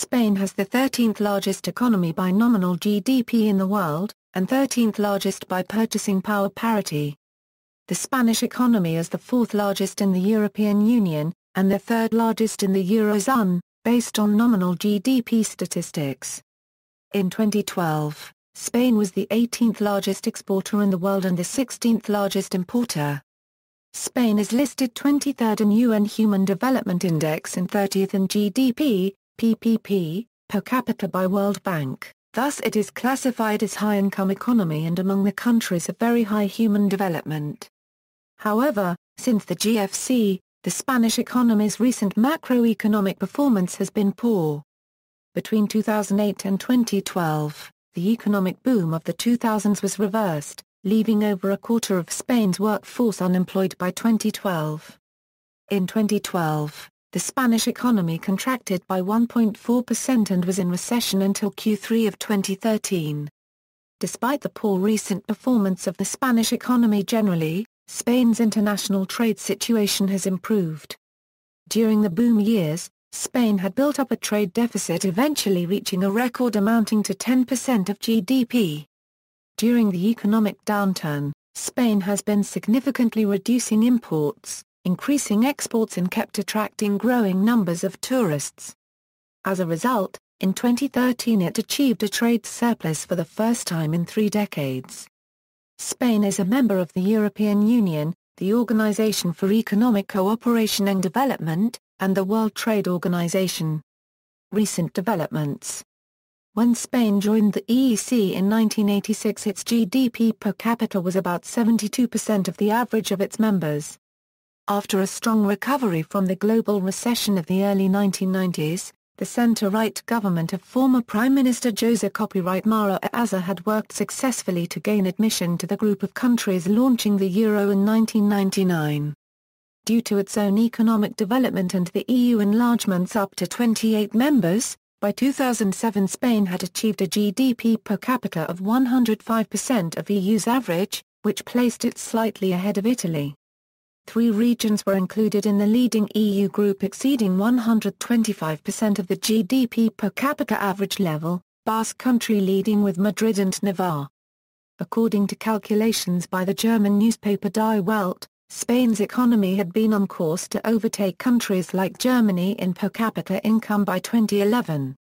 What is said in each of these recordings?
Spain has the 13th largest economy by nominal GDP in the world, and 13th largest by purchasing power parity. The Spanish economy is the 4th largest in the European Union, and the 3rd largest in the Eurozone, based on nominal GDP statistics. In 2012, Spain was the 18th largest exporter in the world and the 16th largest importer. Spain is listed 23rd in UN Human Development Index and 30th in GDP, PPP, per capita by World Bank, thus it is classified as high-income economy and among the countries of very high human development. However, since the GFC, the Spanish economy's recent macroeconomic performance has been poor. Between 2008 and 2012, the economic boom of the 2000s was reversed, leaving over a quarter of Spain's workforce unemployed by 2012. In 2012, the Spanish economy contracted by 1.4% and was in recession until Q3 of 2013. Despite the poor recent performance of the Spanish economy generally, Spain's international trade situation has improved. During the boom years, Spain had built up a trade deficit, eventually reaching a record amounting to 10% of GDP. During the economic downturn, Spain has been significantly reducing imports, increasing exports and kept attracting growing numbers of tourists. As a result, in 2013 it achieved a trade surplus for the first time in 3 decades. Spain is a member of the European Union, the Organization for Economic Cooperation and Development, and the World Trade Organization. Recent developments. When Spain joined the EEC in 1986, its GDP per capita was about 72% of the average of its members. After a strong recovery from the global recession of the early 1990s, the centre-right government of former Prime Minister José Copyright Mara Azar had worked successfully to gain admission to the group of countries launching the euro in 1999. Due to its own economic development and the EU enlargements up to 28 members, by 2007 Spain had achieved a GDP per capita of 105% of EU's average, which placed it slightly ahead of Italy. 3 regions were included in the leading EU group exceeding 125% of the GDP per capita average level, Basque Country leading with Madrid and Navarre. According to calculations by the German newspaper Die Welt, Spain's economy had been on course to overtake countries like Germany in per capita income by 2011.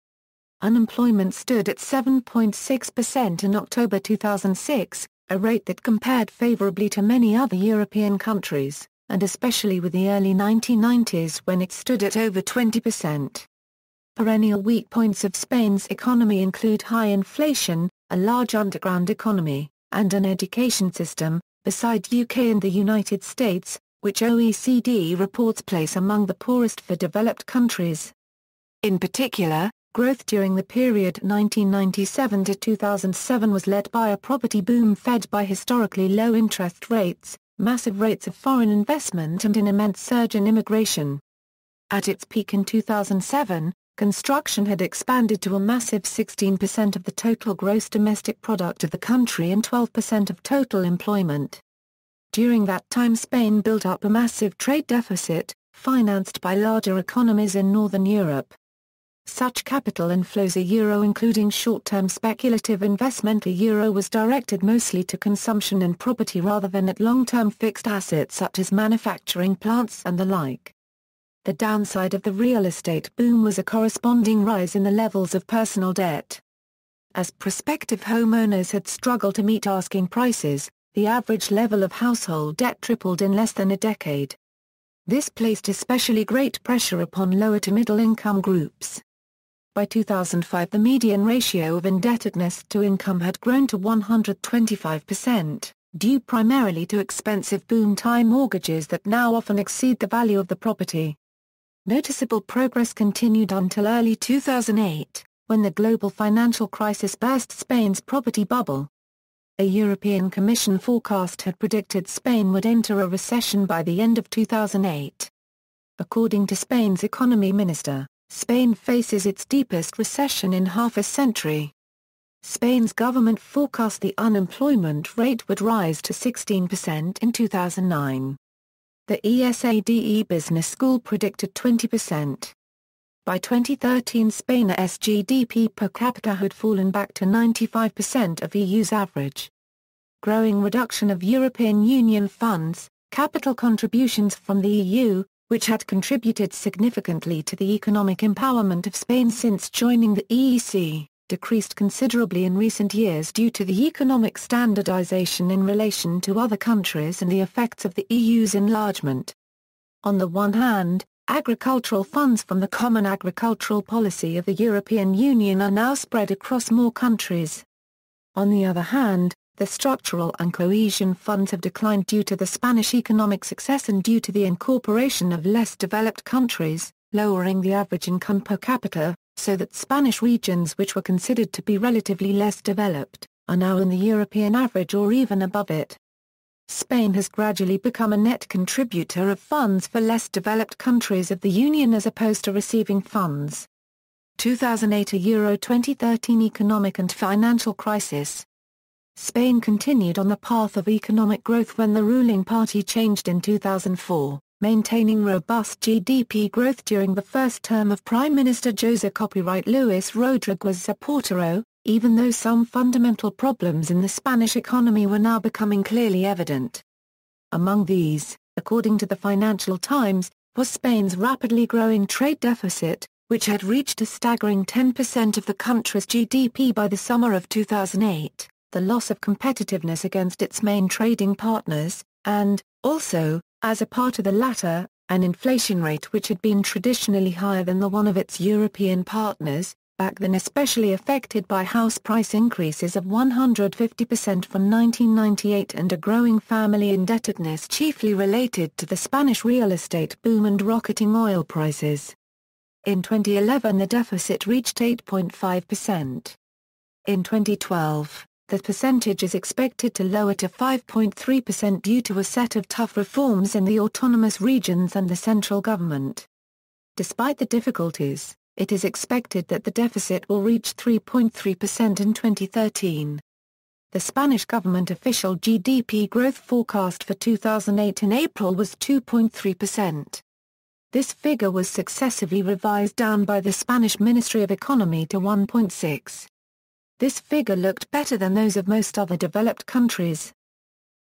Unemployment stood at 7.6% in October 2006, a rate that compared favorably to many other European countries, and especially with the early 1990s when it stood at over 20%. Perennial weak points of Spain's economy include high inflation, a large underground economy, and an education system, beside UK and the United States, which OECD reports place among the poorest for developed countries. In particular, growth during the period 1997 to 2007 was led by a property boom fed by historically low interest rates, massive rates of foreign investment and an immense surge in immigration. At its peak in 2007, construction had expanded to a massive 16% of the total gross domestic product of the country and 12% of total employment. During that time Spain built up a massive trade deficit, financed by larger economies in Northern Europe. Such capital inflows a euro including short-term speculative investment a euro was directed mostly to consumption and property rather than at long-term fixed assets such as manufacturing plants and the like. The downside of the real estate boom was a corresponding rise in the levels of personal debt. As prospective homeowners had struggled to meet asking prices, the average level of household debt tripled in less than a decade. This placed especially great pressure upon lower to middle-income groups. By 2005 the median ratio of indebtedness to income had grown to 125%, due primarily to expensive boom-time mortgages that now often exceed the value of the property. Noticeable progress continued until early 2008, when the global financial crisis burst Spain's property bubble. A European Commission forecast had predicted Spain would enter a recession by the end of 2008. According to Spain's economy minister, Spain faces its deepest recession in half a century. Spain's government forecast the unemployment rate would rise to 16% in 2009. The ESADE Business School predicted 20%. By 2013, Spain's GDP per capita had fallen back to 95% of EU's average. Growing reduction of European Union funds, capital contributions from the EU, which had contributed significantly to the economic empowerment of Spain since joining the EEC, decreased considerably in recent years due to the economic standardization in relation to other countries and the effects of the EU's enlargement. On the one hand, agricultural funds from the Common Agricultural Policy of the European Union are now spread across more countries. On the other hand, the structural and cohesion funds have declined due to the Spanish economic success and due to the incorporation of less developed countries, lowering the average income per capita, so that Spanish regions which were considered to be relatively less developed, are now in the European average or even above it. Spain has gradually become a net contributor of funds for less developed countries of the Union as opposed to receiving funds. 2008 Euro 2013 economic and financial crisis. Spain continued on the path of economic growth when the ruling party changed in 2004, maintaining robust GDP growth during the first term of Prime Minister José Copyright Luis Rodríguez Zapatero, even though some fundamental problems in the Spanish economy were now becoming clearly evident. Among these, according to the Financial Times, was Spain's rapidly growing trade deficit, which had reached a staggering 10% of the country's GDP by the summer of 2008. The loss of competitiveness against its main trading partners, and, also, as a part of the latter, an inflation rate which had been traditionally higher than the one of its European partners, back then especially affected by house price increases of 150% from 1998 and a growing family indebtedness chiefly related to the Spanish real estate boom and rocketing oil prices. In 2011 the deficit reached 8.5%. In 2012, the percentage is expected to lower to 5.3% due to a set of tough reforms in the autonomous regions and the central government. Despite the difficulties, it is expected that the deficit will reach 3.3% in 2013. The Spanish government official GDP growth forecast for 2008 in April was 2.3%. This figure was successively revised down by the Spanish Ministry of Economy to 1.6%. This figure looked better than those of most other developed countries.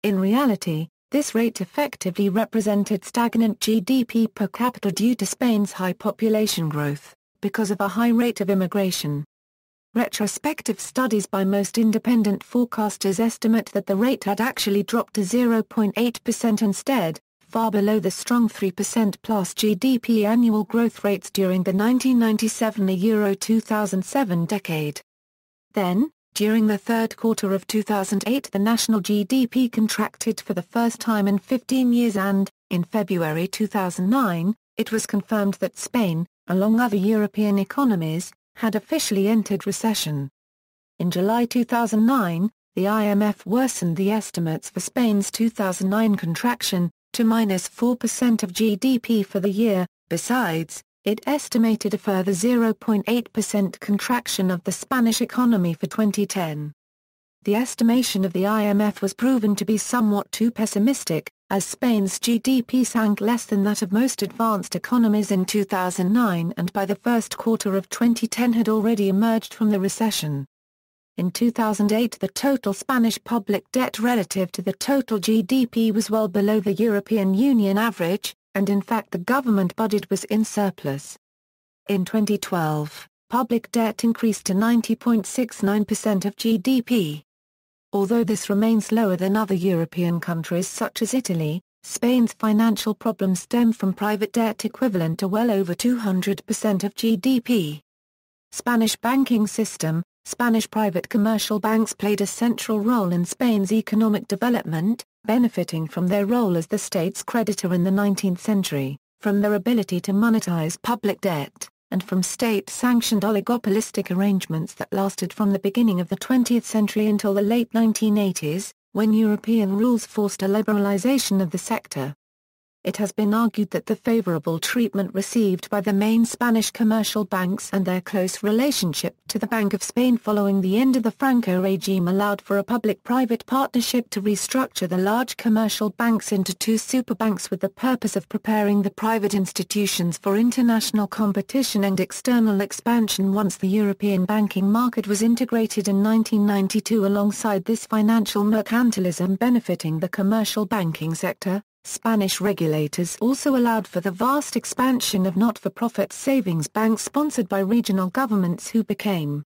In reality, this rate effectively represented stagnant GDP per capita due to Spain's high population growth, because of a high rate of immigration. Retrospective studies by most independent forecasters estimate that the rate had actually dropped to 0.8% instead, far below the strong 3% plus GDP annual growth rates during the 1997 to 2007 decade. Then, during the third quarter of 2008 the national GDP contracted for the first time in 15 years and, in February 2009, it was confirmed that Spain, along other European economies, had officially entered recession. In July 2009, the IMF worsened the estimates for Spain's 2009 contraction, to -4% of GDP for the year. Besides, it estimated a further 0.8% contraction of the Spanish economy for 2010. The estimation of the IMF was proven to be somewhat too pessimistic, as Spain's GDP sank less than that of most advanced economies in 2009 and by the first quarter of 2010 had already emerged from the recession. In 2008 the total Spanish public debt relative to the total GDP was well below the European Union average, and in fact the government budget was in surplus. In 2012, public debt increased to 90.69% of GDP. Although this remains lower than other European countries such as Italy, Spain's financial problems stem from private debt equivalent to well over 200% of GDP. Spanish banking system. Spanish private commercial banks played a central role in Spain's economic development, benefiting from their role as the state's creditor in the 19th century, from their ability to monetize public debt, and from state-sanctioned oligopolistic arrangements that lasted from the beginning of the 20th century until the late 1980s, when European rules forced a liberalization of the sector. it has been argued that the favorable treatment received by the main Spanish commercial banks and their close relationship to the Bank of Spain following the end of the Franco regime allowed for a public-private partnership to restructure the large commercial banks into two superbanks with the purpose of preparing the private institutions for international competition and external expansion once the European banking market was integrated in 1992. Alongside this financial mercantilism benefiting the commercial banking sector, Spanish regulators also allowed for the vast expansion of not-for-profit savings banks sponsored by regional governments who became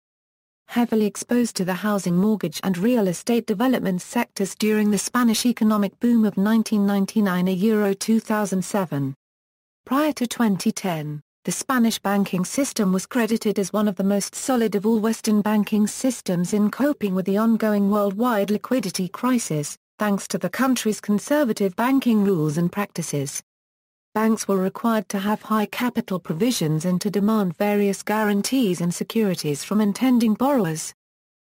heavily exposed to the housing, mortgage and real estate development sectors during the Spanish economic boom of 1999 – 2007. Prior to 2010, the Spanish banking system was credited as one of the most solid of all Western banking systems in coping with the ongoing worldwide liquidity crisis, thanks to the country's conservative banking rules and practices. Banks were required to have high capital provisions and to demand various guarantees and securities from intending borrowers.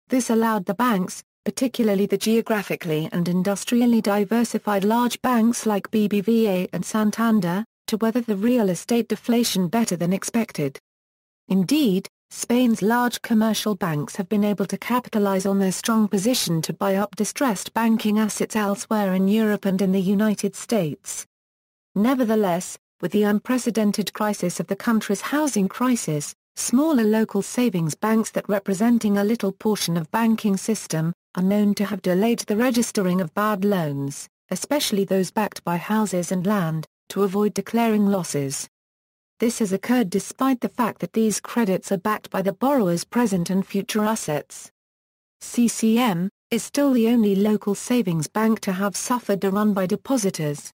This allowed the banks, particularly the geographically and industrially diversified large banks like BBVA and Santander, to weather the real estate deflation better than expected. Indeed, Spain's large commercial banks have been able to capitalize on their strong position to buy up distressed banking assets elsewhere in Europe and in the United States. Nevertheless, with the unprecedented crisis of the country's housing crisis, smaller local savings banks that representing a little portion of banking system, are known to have delayed the registering of bad loans, especially those backed by houses and land, to avoid declaring losses. This has occurred despite the fact that these credits are backed by the borrower's present and future assets. CCM is still the only local savings bank to have suffered a run by depositors.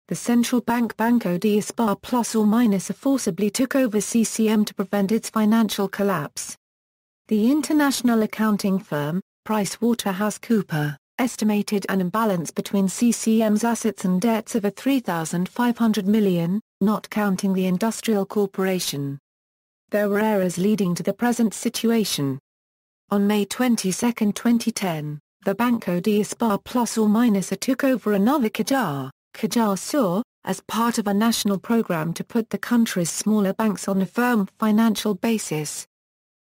The central bank Banco de España plus or minus forcibly took over CCM to prevent its financial collapse. The international accounting firm, PricewaterhouseCoopers, estimated an imbalance between CCM's assets and debts of $3,500 million, not counting the industrial corporation. There were errors leading to the present situation. On May 22, 2010, the Banco de España plus or minus took over another Qajar Sur, as part of a national program to put the country's smaller banks on a firm financial basis.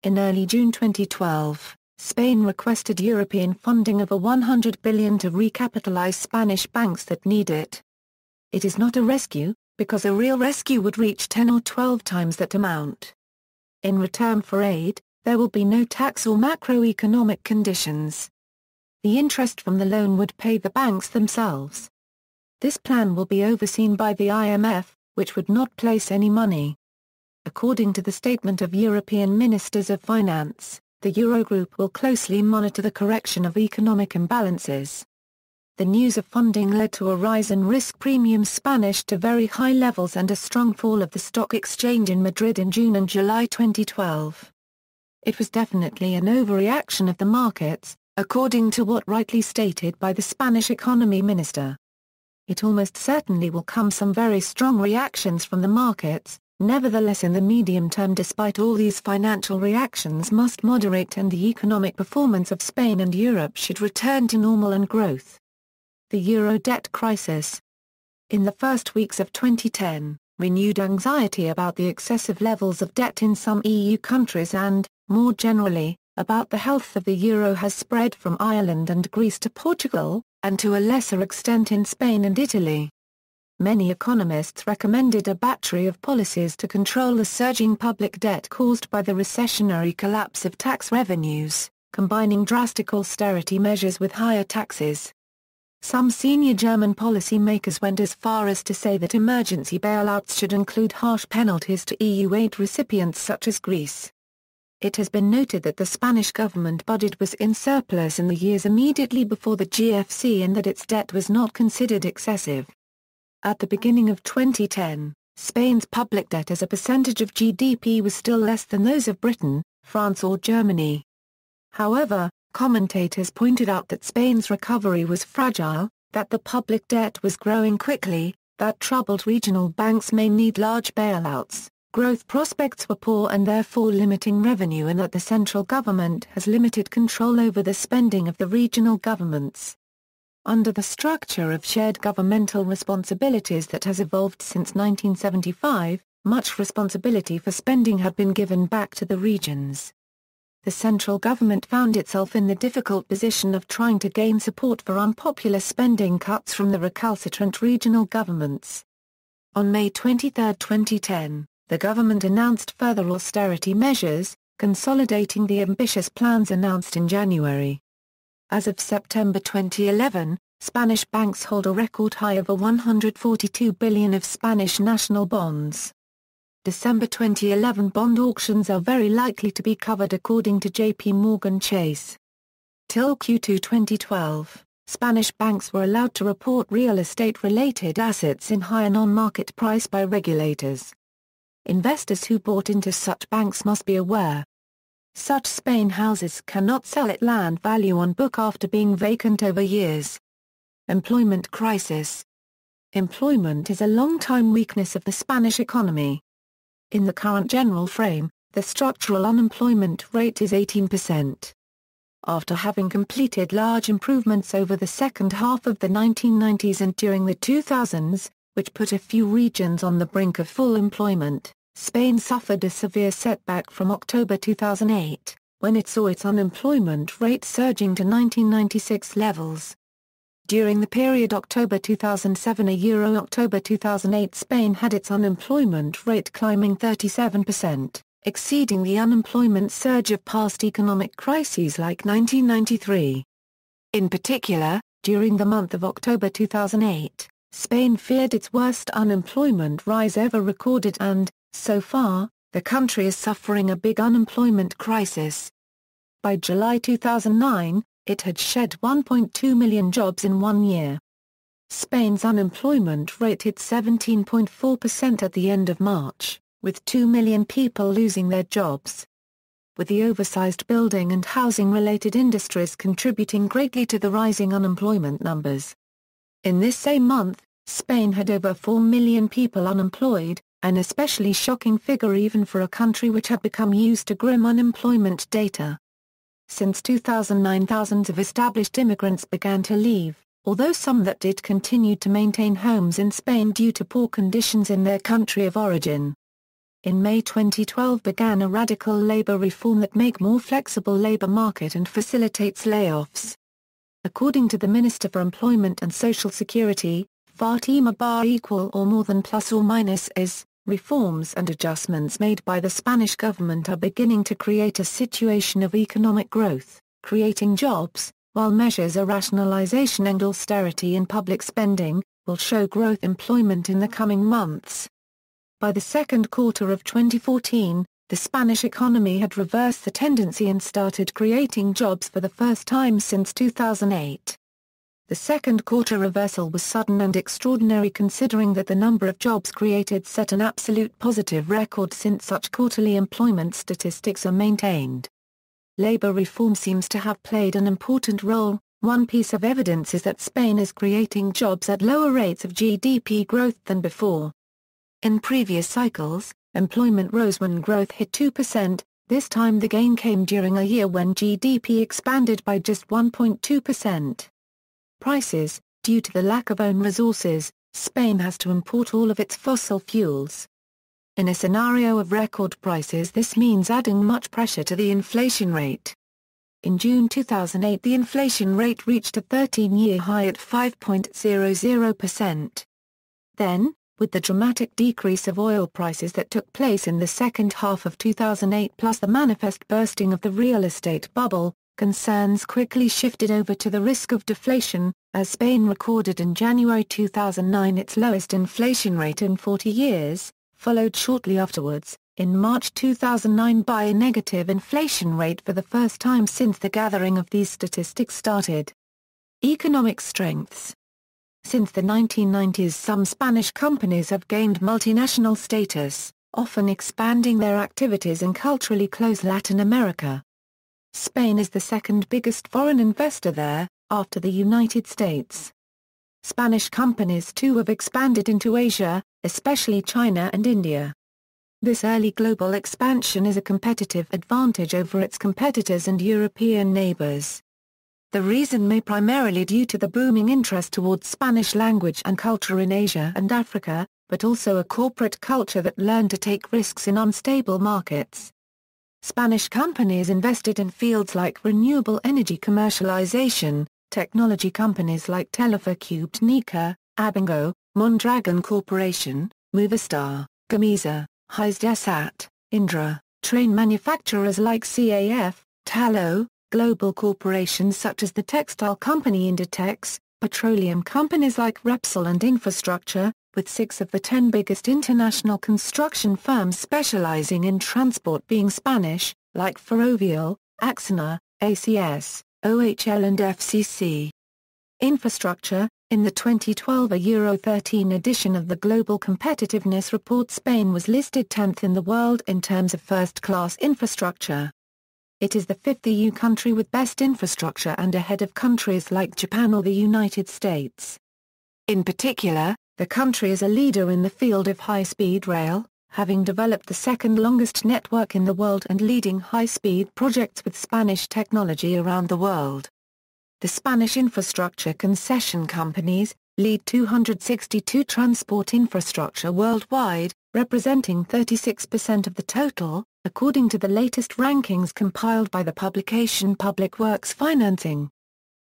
In early June 2012, Spain requested European funding of $100 billion to recapitalize Spanish banks that need it. It is not a rescue, because a real rescue would reach 10 or 12 times that amount. In return for aid, there will be no tax or macroeconomic conditions. The interest from the loan would pay the banks themselves. This plan will be overseen by the IMF, which would not place any money. According to the statement of European Ministers of Finance, the Eurogroup will closely monitor the correction of economic imbalances. The news of funding led to a rise in risk premiums Spanish to very high levels and a strong fall of the stock exchange in Madrid in June and July 2012. It was definitely an overreaction of the markets, according to what rightly stated by the Spanish economy minister. It almost certainly will come some very strong reactions from the markets. Nevertheless, in the medium term, despite all these financial reactions must moderate and the economic performance of Spain and Europe should return to normal and growth. The euro debt crisis. In the first weeks of 2010, renewed anxiety about the excessive levels of debt in some EU countries and, more generally, about the health of the euro has spread from Ireland and Greece to Portugal, and to a lesser extent in Spain and Italy. Many economists recommended a battery of policies to control the surging public debt caused by the recessionary collapse of tax revenues, combining drastic austerity measures with higher taxes. Some senior German policymakers went as far as to say that emergency bailouts should include harsh penalties to EU aid recipients such as Greece. It has been noted that the Spanish government budget was in surplus in the years immediately before the GFC and that its debt was not considered excessive. At the beginning of 2010, Spain's public debt as a percentage of GDP was still less than those of Britain, France or Germany. However, commentators pointed out that Spain's recovery was fragile, that the public debt was growing quickly, that troubled regional banks may need large bailouts, growth prospects were poor and therefore limiting revenue, and that the central government has limited control over the spending of the regional governments. Under the structure of shared governmental responsibilities that has evolved since 1975, much responsibility for spending had been given back to the regions. The central government found itself in the difficult position of trying to gain support for unpopular spending cuts from the recalcitrant regional governments. On May 23, 2010, the government announced further austerity measures, consolidating the ambitious plans announced in January. As of September 2011, Spanish banks hold a record high of over 142 billion of Spanish national bonds. December 2011 bond auctions are very likely to be covered according to J.P. Morgan Chase. Till Q2 2012, Spanish banks were allowed to report real estate-related assets in higher non-market price by regulators. Investors who bought into such banks must be aware. Such Spain houses cannot sell at land value on book after being vacant over years. Employment crisis. Employment is a long-time weakness of the Spanish economy. In the current general frame, the structural unemployment rate is 18%. After having completed large improvements over the second half of the 1990s and during the 2000s, which put a few regions on the brink of full employment, Spain suffered a severe setback from October 2008, when it saw its unemployment rate surging to 1996 levels. During the period October 2007 to October 2008, Spain had its unemployment rate climbing 37%, exceeding the unemployment surge of past economic crises like 1993. In particular, during the month of October 2008, Spain feared its worst unemployment rise ever recorded and, so far, the country is suffering a big unemployment crisis. By July 2009, it had shed 1.2 million jobs in 1 year. Spain's unemployment rate hit 17.4% at the end of March, with 2 million people losing their jobs. With the oversized building and housing-related industries contributing greatly to the rising unemployment numbers. In this same month, Spain had over 4 million people unemployed, an especially shocking figure even for a country which had become used to grim unemployment data. Since 2009, thousands of established immigrants began to leave, although some that did continued to maintain homes in Spain due to poor conditions in their country of origin. In May 2012 began a radical labor reform that make more flexible labor market and facilitates layoffs. According to the Minister for Employment and Social Security, Fatima bar equal or more than plus or minus is, reforms and adjustments made by the Spanish government are beginning to create a situation of economic growth, creating jobs, while measures of rationalization and austerity in public spending, will show growth employment in the coming months. By the second quarter of 2014, the Spanish economy had reversed the tendency and started creating jobs for the first time since 2008. The second quarter reversal was sudden and extraordinary considering that the number of jobs created set an absolute positive record since such quarterly employment statistics are maintained. Labor reform seems to have played an important role. One piece of evidence is that Spain is creating jobs at lower rates of GDP growth than before. In previous cycles, employment rose when growth hit 2%, this time the gain came during a year when GDP expanded by just 1.2%. Prices. Due to the lack of own resources, Spain has to import all of its fossil fuels. In a scenario of record prices, this means adding much pressure to the inflation rate. In June 2008, the inflation rate reached a 13-year high at 5.00%. Then, with the dramatic decrease of oil prices that took place in the second half of 2008 plus the manifest bursting of the real estate bubble, concerns quickly shifted over to the risk of deflation, as Spain recorded in January 2009 its lowest inflation rate in 40 years, followed shortly afterwards, in March 2009 by a negative inflation rate for the first time since the gathering of these statistics started. Economic strengths. Since the 1990s, some Spanish companies have gained multinational status, often expanding their activities in culturally close Latin America. Spain is the second biggest foreign investor there, after the United States. Spanish companies too have expanded into Asia, especially China and India. This early global expansion is a competitive advantage over its competitors and European neighbors. The reason may primarily due to the booming interest towards Spanish language and culture in Asia and Africa, but also a corporate culture that learned to take risks in unstable markets. Spanish companies invested in fields like renewable energy commercialization, technology companies like Telefónica, Abango, Mondragon Corporation, Movistar, Gamesa, Hisdesat, Indra, train manufacturers like CAF, Tallo, global corporations such as the textile company Inditex, petroleum companies like Repsol and Infrastructure, with 6 of the 10 biggest international construction firms specializing in transport being Spanish, like Ferrovial, Acciona, ACS, OHL and FCC. Infrastructure. In the 2012 Euro 13 edition of the Global Competitiveness Report, Spain was listed 10th in the world in terms of first-class infrastructure. It is the 5th EU country with best infrastructure and ahead of countries like Japan or the United States. In particular, the country is a leader in the field of high-speed rail, having developed the second-longest network in the world and leading high-speed projects with Spanish technology around the world. The Spanish infrastructure concession companies lead 262 transport infrastructure worldwide, representing 36% of the total, according to the latest rankings compiled by the publication Public Works Financing.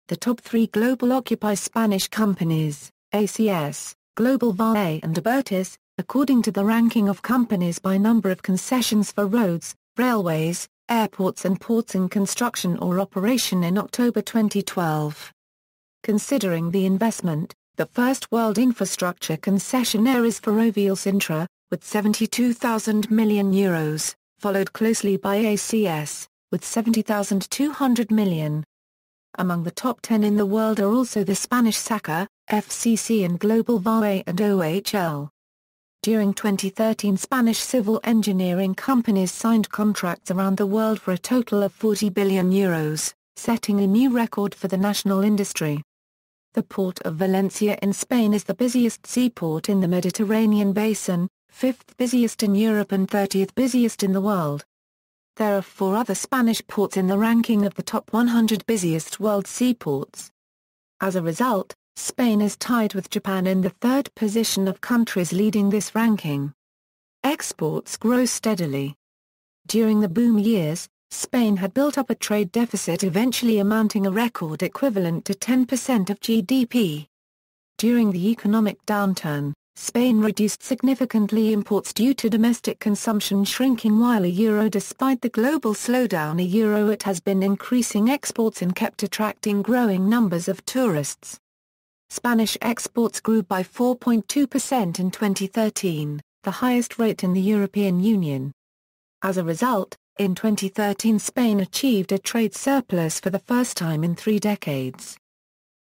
The top 3 global occupy Spanish companies, ACS, Global Valle and Abertis, according to the ranking of companies by number of concessions for roads, railways, airports and ports in construction or operation in October 2012. Considering the investment, the first world infrastructure concessionaire is Ferrovial Sintra, with €72,000 million, followed closely by ACS, with €70,200 million. Among the top 10 in the world are also the Spanish SACA, FCC and Global Valle and OHL. During 2013, Spanish civil engineering companies signed contracts around the world for a total of €40 billion, setting a new record for the national industry. The port of Valencia in Spain is the busiest seaport in the Mediterranean basin, 5th busiest in Europe and 30th busiest in the world. There are 4 other Spanish ports in the ranking of the top 100 busiest world seaports. As a result, Spain is tied with Japan in the 3rd position of countries leading this ranking. Exports grow steadily. During the boom years, Spain had built up a trade deficit eventually amounting a record equivalent to 10% of GDP. During the economic downturn, Spain reduced significantly imports due to domestic consumption shrinking while despite the global slowdown it has been increasing exports and kept attracting growing numbers of tourists. Spanish exports grew by 4.2% in 2013, the highest rate in the European Union. As a result, in 2013 Spain achieved a trade surplus for the first time in 3 decades.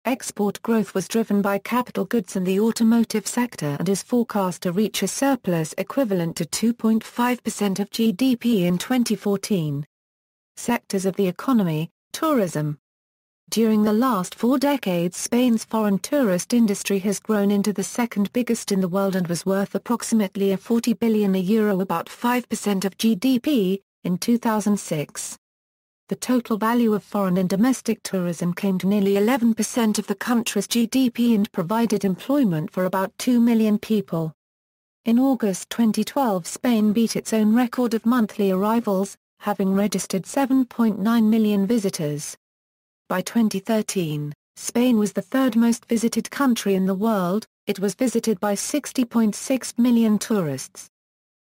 Export growth was driven by capital goods and the automotive sector and is forecast to reach a surplus equivalent to 2.5% of GDP in 2014. Sectors of the economy. Tourism. During the last 4 decades, Spain's foreign tourist industry has grown into the 2nd biggest in the world and was worth approximately €40 billion, about 5% of GDP, in 2006. The total value of foreign and domestic tourism came to nearly 11% of the country's GDP and provided employment for about 2 million people. In August 2012, Spain beat its own record of monthly arrivals, having registered 7.9 million visitors. By 2013, Spain was the 3rd most visited country in the world. It was visited by 60.6 million tourists.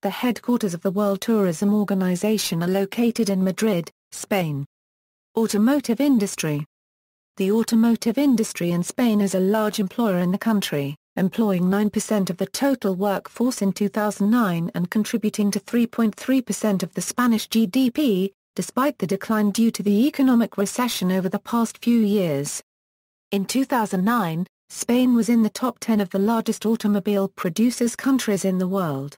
The headquarters of the World Tourism Organization are located in Madrid, Spain. Automotive industry. The automotive industry in Spain is a large employer in the country, employing 9% of the total workforce in 2009 and contributing to 3.3% of the Spanish GDP, despite the decline due to the economic recession over the past few years. In 2009, Spain was in the top 10 of the largest automobile producers countries in the world.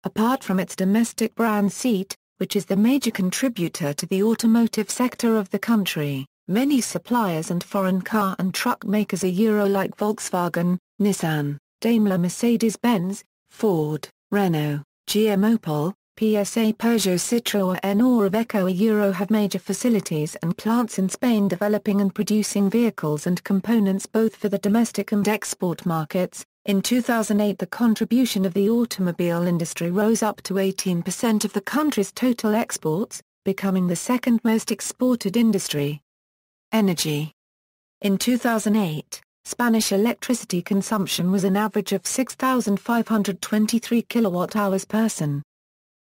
Apart from its domestic brand Seat, which is the major contributor to the automotive sector of the country, many suppliers and foreign car and truck makers are like Volkswagen, Nissan, Daimler Mercedes-Benz, Ford, Renault, GM Opel, PSA Peugeot Citroën or Iveco Euro have major facilities and plants in Spain developing and producing vehicles and components both for the domestic and export markets. In 2008 the contribution of the automobile industry rose up to 18% of the country's total exports, becoming the second most exported industry. Energy. In 2008, Spanish electricity consumption was an average of 6,523 kilowatt-hours per person.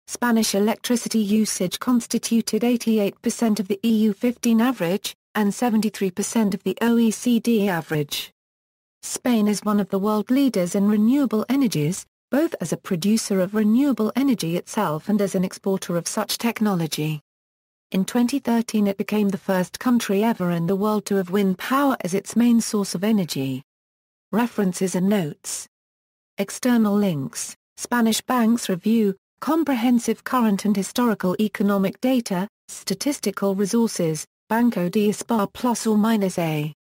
Spanish electricity usage constituted 88% of the EU15 average, and 73% of the OECD average. Spain is one of the world leaders in renewable energies, both as a producer of renewable energy itself and as an exporter of such technology. In 2013 it became the first country ever in the world to have wind power as its main source of energy. References and notes. External links: Spanish Banks Review, Comprehensive Current and Historical Economic Data, Statistical Resources, Banco de España +or-A.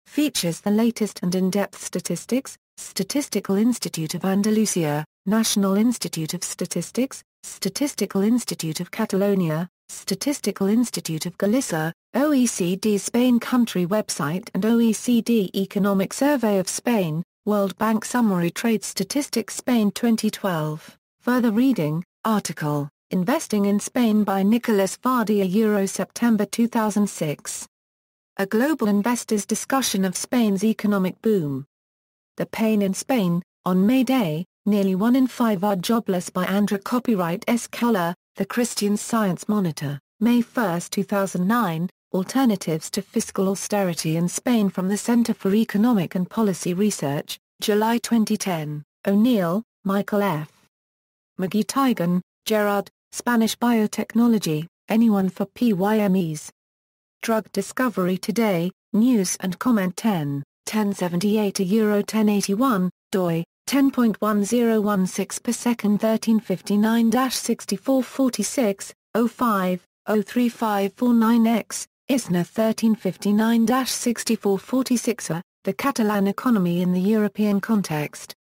Features the latest and in-depth statistics, Statistical Institute of Andalusia, National Institute of Statistics, Statistical Institute of Catalonia, Statistical Institute of Galicia, OECD Spain country website and OECD Economic Survey of Spain, World Bank Summary Trade Statistics Spain 2012. Further reading, article, Investing in Spain by Nicolas Vardia Euro September 2006. A Global Investors Discussion of Spain's Economic Boom. The Pain in Spain. On May Day, nearly 1 in 5 are jobless by Andra Copyright S. Keller, The Christian Science Monitor, May 1, 2009, Alternatives to Fiscal Austerity in Spain from the Center for Economic and Policy Research, July 2010, O'Neill, Michael F. McGee-Tygan, Gerard, Spanish Biotechnology, Anyone for PYMEs. Drug Discovery Today, News and Comment 1078 Euro 1081, doi, 10.1016 per second 1359-6446, 05, 03549X, ISNA 1359-6446 The Catalan Economy in the European Context.